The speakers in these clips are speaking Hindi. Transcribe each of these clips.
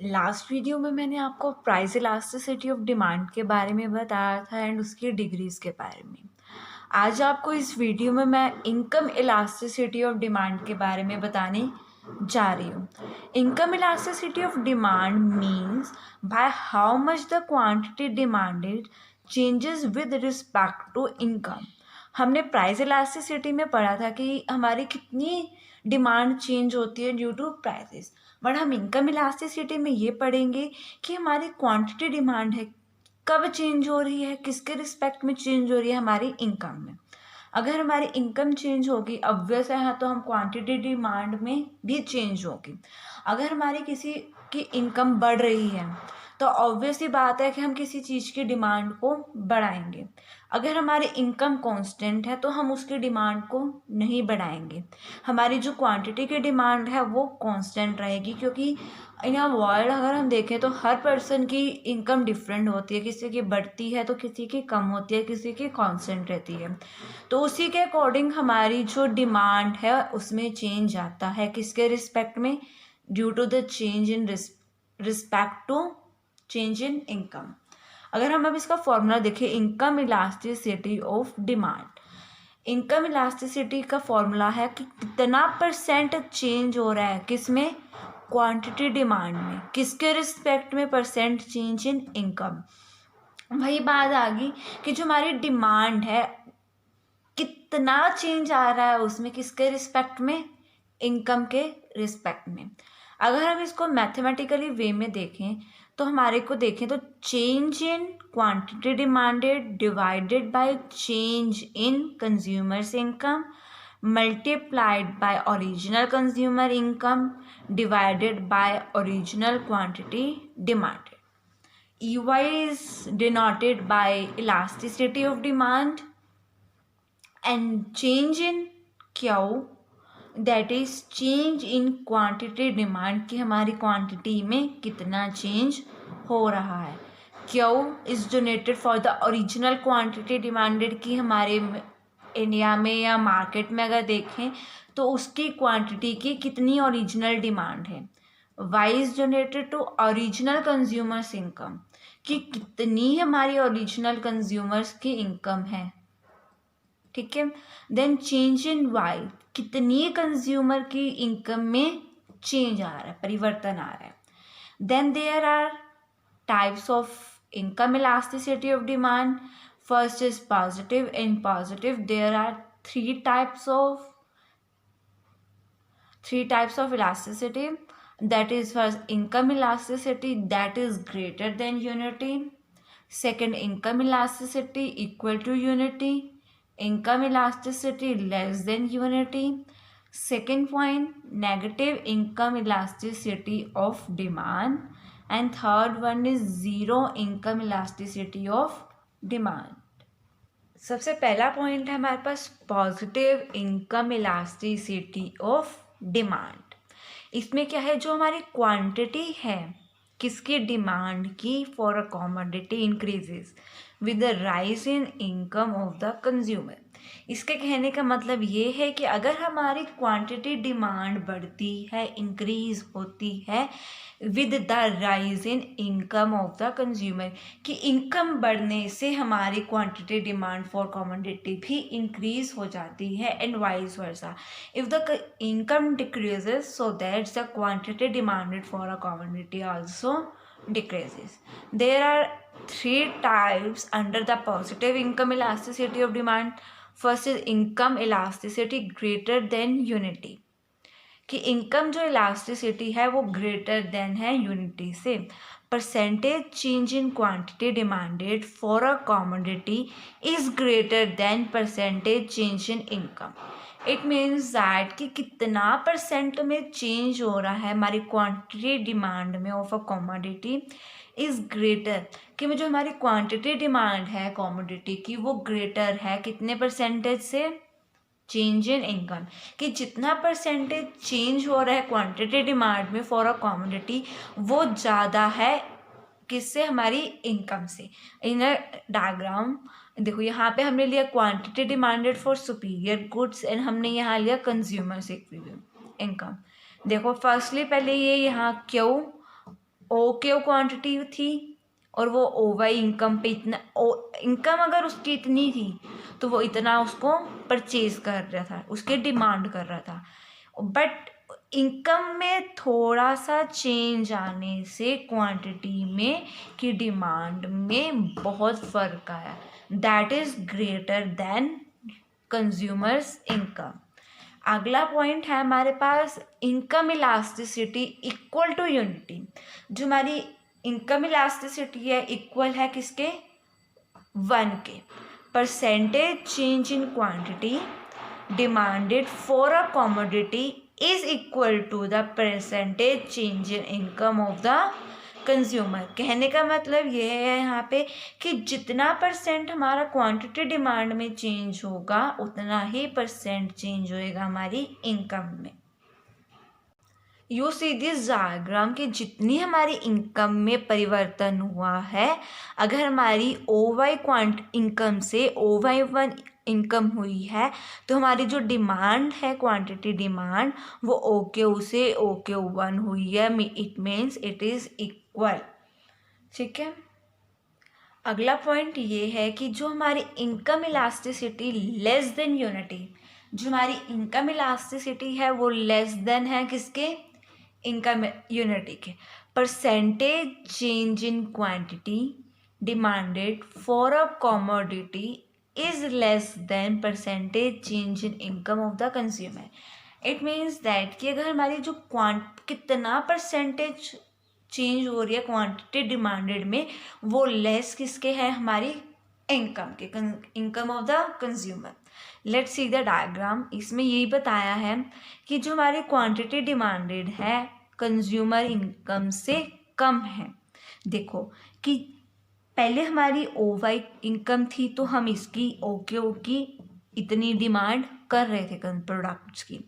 लास्ट वीडियो में मैंने आपको प्राइस इलास्टिसिटी ऑफ डिमांड के बारे में बताया था एंड उसकी डिग्रीज के बारे में। आज आपको इस वीडियो में मैं इनकम इलास्टिसिटी ऑफ डिमांड के बारे में बताने जा रही हूँ। Income elasticity of demand means by how much the quantity demanded changes with respect to income. हमने प्राइस इलास्टिसिटी में पढ़ा था कि हमारी कितनी डिमांड चेंज होती है ड्यू टू प्राइसेस, बट हम इनकम इलास्टिसिटी में ये पढ़ेंगे कि हमारी क्वांटिटी डिमांड है कब चेंज हो रही है, किसके रिस्पेक्ट में चेंज हो रही है हमारी इनकम में। अगर हमारी इनकम चेंज होगी ऑब्वियस है तो हम क्वांटिटी डिमांड में भी चेंज होगी। अगर हमारी किसी की इनकम बढ़ रही है तो ऑब्वियस ही बात है कि हम किसी चीज़ की डिमांड को बढ़ाएंगे। अगर हमारी इनकम कांस्टेंट है तो हम उसकी डिमांड को नहीं बढ़ाएंगे। हमारी जो क्वांटिटी की डिमांड है वो कांस्टेंट रहेगी, क्योंकि इन अ वर्ल्ड अगर हम देखें तो हर पर्सन की इनकम डिफरेंट होती है। किसी की बढ़ती है तो किसी की कम होती है, किसी की कांस्टेंट रहती है। तो उसी के अकॉर्डिंग हमारी जो डिमांड है उसमें चेंज आता है, किसके रिस्पेक्ट में, due to the change in respect to change in income. अगर हम अब इसका फॉर्मूला देखें, income elasticity of demand, income elasticity का फॉर्मूला है कि कितना परसेंट चेंज हो रहा है किसमें, क्वांटिटी डिमांड में, किसके रिस्पेक्ट में, परसेंट चेंज इन इनकम। वही बात आ गई कि जो हमारी डिमांड है कितना चेंज आ रहा है उसमें, किसके रिस्पेक्ट में, इनकम के रिस्पेक्ट में। अगर हम इसको मैथमेटिकली वे में देखें तो हमारे को देखें तो change in quantity demanded divided by change in consumers income multiplied by original consumer income divided by original quantity demanded. EY is denoted by elasticity of demand and change in Q, that is change in quantity demand, कि हमारी क्वांटिटी में कितना चेंज हो रहा है। Q is donated for the original quantity demanded, कि हमारे इंडिया में या मार्केट में अगर देखें तो उसकी क्वांटिटी की कितनी ओरिजिनल डिमांड है। Y is donated to original consumers income, कि कितनी हमारी ओरिजिनल कंज्यूमर्स की इनकम है। ठीक है। देन चेंज इन वाई, कितनी कंज्यूमर की इनकम में चेंज आ रहा है, परिवर्तन आ रहा है। Then there are types of income elasticity of demand. First is positive. In positive there are three types of elasticity. That is, first income elasticity, that is greater than unity. Second, income elasticity equal to unity. Income elasticity less than unity. Second point, negative income elasticity of demand. And third one is zero income elasticity of demand. सबसे पहला पॉइंट है हमारे पास positive income elasticity of demand. इसमें क्या है, जो हमारी क्वांटिटी है किसकी, डिमांड की, for a commodity increases with the rise in income of the consumer. इसके कहने का मतलब ये है कि अगर हमारी क्वांटिटी डिमांड बढ़ती है, इंक्रीज होती है with the rise in income of the consumer, कि इनकम बढ़ने से हमारी क्वांटिटी डिमांड फॉर कमोडिटी भी इंक्रीज हो जाती है, and vice versa. If the income decreases so that the quantity demanded for a commodity also decreases. There are three types under the positive income elasticity of demand. First is income elasticity greater than unity, कि इनकम जो इलास्टिसिटी है वो ग्रेटर देन है यूनिटी से। Percentage change in quantity demanded for a commodity is greater than percentage change in income. It means that कि कितना परसेंट में चेंज हो रहा है हमारी क्वांटिटी डिमांड में of a commodity is greater, कि जो हमारी क्वांटिटी डिमांड है कमोडिटी की वो ग्रेटर है कितने परसेंटेज से, चेंज इन इनकम, कि जितना परसेंटेज चेंज हो रहा है क्वांटिटी डिमांड में फॉर अ कमोडिटी वो ज़्यादा है किससे, हमारी इनकम से। इन अ डायग्राम देखो, यहाँ पे हमने लिया quantity demanded for superior goods and हमने यहाँ लिया कंज्यूमर्स इनकम। देखो फर्स्टली पहले ये यहाँ क्यू ओके क्वांटिटी थी और वो ओवाई इनकम पे इतना इनकम अगर उसकी इतनी थी तो वो इतना उसको परचेज कर रहा था, उसके डिमांड कर रहा था। बट इनकम में थोड़ा सा चेंज आने से क्वांटिटी में की डिमांड में बहुत फ़र्क आया, that is greater than consumers income. अगला पॉइंट है हमारे पास income elasticity equal to unity. जो हमारी इनकम इलास्टिसिटी है इक्वल है किसके, 1 के। Percentage change in quantity demanded for a commodity is equal to the percentage change in income of the consumer. कहने का मतलब ये है यहाँ पे कि जितना परसेंट हमारा क्वांटिटी डिमांड में चेंज होगा उतना ही परसेंट चेंज होएगा हमारी इनकम में। यू सी दिस डायग्राम कि जितनी हमारी इनकम में परिवर्तन हुआ है, अगर हमारी ओ वाई इनकम से ओ वाई 1 इनकम हुई है तो हमारी जो डिमांड है क्वांटिटी डिमांड वो ओ क्यू से ओ क्यू 1 हुई है, it means it is equal. ठीक है। अगला पॉइंट ये है कि जो हमारी income elasticity less than unity, जो हमारी इनकम इलास्टिसिटी है वो लेस देन है किसके, इनकम यूनिटी के। Percentage change in quantity demanded for a commodity is less than percentage change in income of the consumer. It means that कि अगर हमारी जो कितना परसेंटेज चेंज हो रही है क्वांटिटी डिमांडेड में वो लेस किसके है, हमारी इनकम के, income of the consumer. Let's see the diagram. इसमें यही बताया है कि जो हमारी क्वांटिटी डिमांडेड है कंज्यूमर इनकम से कम है। देखो कि पहले हमारी ओ वाई इनकम थी तो हम इसकी ओ क्यू की इतनी डिमांड कर रहे थे प्रोडक्ट्स की।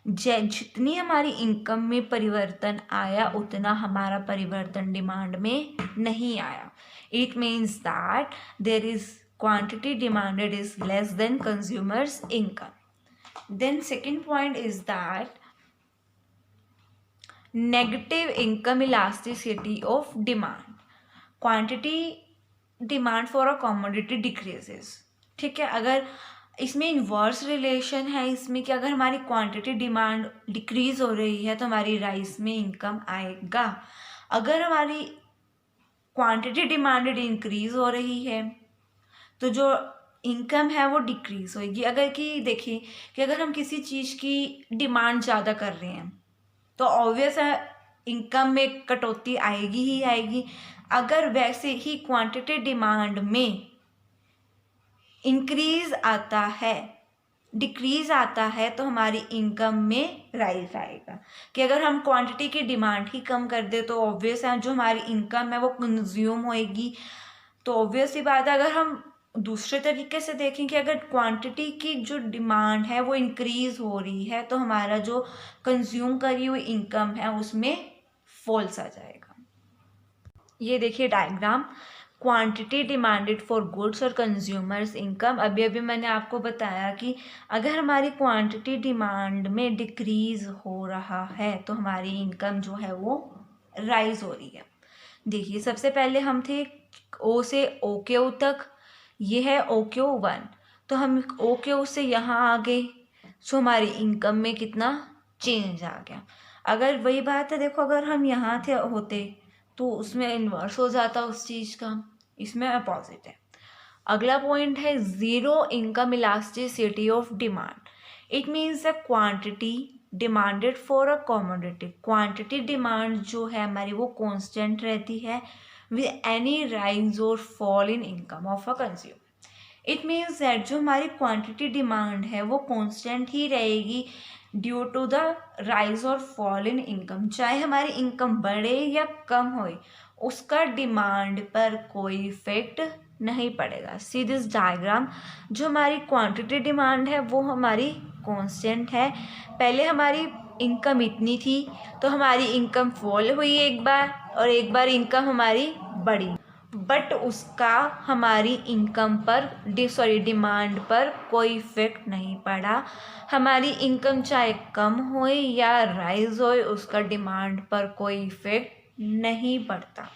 जितनी हमारी इनकम में परिवर्तन आया उतना हमारा परिवर्तन डिमांड में नहीं आया। It means that there is quantity demanded is less than consumers income. Then second point is that negative income elasticity of demand. Quantity demand for a commodity decreases. ठीक है। अगर इसमें इन्वर्स रिलेशन है इसमें कि अगर हमारी क्वांटिटी डिमांड डिक्रीज हो रही है तो हमारी राइस में इनकम आएगा। अगर हमारी क्वांटिटी डिमांडेड इंक्रीज हो रही है तो जो इनकम है वो डिक्रीज होगी। अगर कि देखिए कि अगर हम किसी चीज़ की डिमांड ज़्यादा कर रहे हैं तो ऑब्वियस है इनकम में कटौती आएगी ही आएगी। अगर वैसे ही क्वांटिटी डिमांड में इंक्रीज आता है डिक्रीज आता है तो हमारी इनकम में राइज आएगा। कि अगर हम क्वांटिटी की डिमांड ही कम कर दे तो ऑब्वियस है जो हमारी इनकम है वो कंज्यूम होएगी। तो ऑब्वियस ही बात है अगर हम दूसरे तरीके से देखें कि अगर क्वांटिटी की जो डिमांड है वो इंक्रीज हो रही है तो हमारा जो कंज्यूम करी हुई इनकम है उसमें फॉल्स आ जाएगा। ये देखिए diagram, quantity demanded for goods और कंज्यूमर्स इनकम। अभी अभी मैंने आपको बताया कि अगर हमारी क्वांटिटी डिमांड में डिक्रीज हो रहा है तो हमारी इनकम जो है वो राइज हो रही है। देखिए सबसे पहले हम थे ओ से ओ क्यू तक, ये है ओ क्यू 1, तो हम ओ क्यू से यहाँ आ गए सो हमारी इनकम में कितना चेंज आ गया। अगर वही बात है देखो अगर हम यहाँ थे होते तो उसमें इन्वर्स हो जाता उस चीज़ का, इसमें अपोजिट है। अगला पॉइंट है zero income elasticity of demand. It means the quantity demanded for a commodity. Quantity demand जो है हमारी वो कांस्टेंट रहती है विद एनी राइज और fall in income of a consumer. It means that जो हमारी क्वांटिटी डिमांड है वो कांस्टेंट ही रहेगी ड्यू टू द राइज और फॉल इन इनकम। चाहे हमारी इनकम बढ़े या कम होए उसका डिमांड पर कोई इफेक्ट नहीं पड़ेगा। सी दिस डायग्राम, जो हमारी क्वांटिटी डिमांड है वो हमारी कांस्टेंट है। पहले हमारी इनकम इतनी थी तो हमारी इनकम फॉल हुई एक बार और एक बार इनकम हमारी बढ़ी, बट उसका हमारी इनकम पर डिमांड पर कोई इफेक्ट नहीं पड़ा। हमारी इनकम चाहे कम होए या राइज होए उसका डिमांड पर कोई इफेक्ट नहीं पड़ता।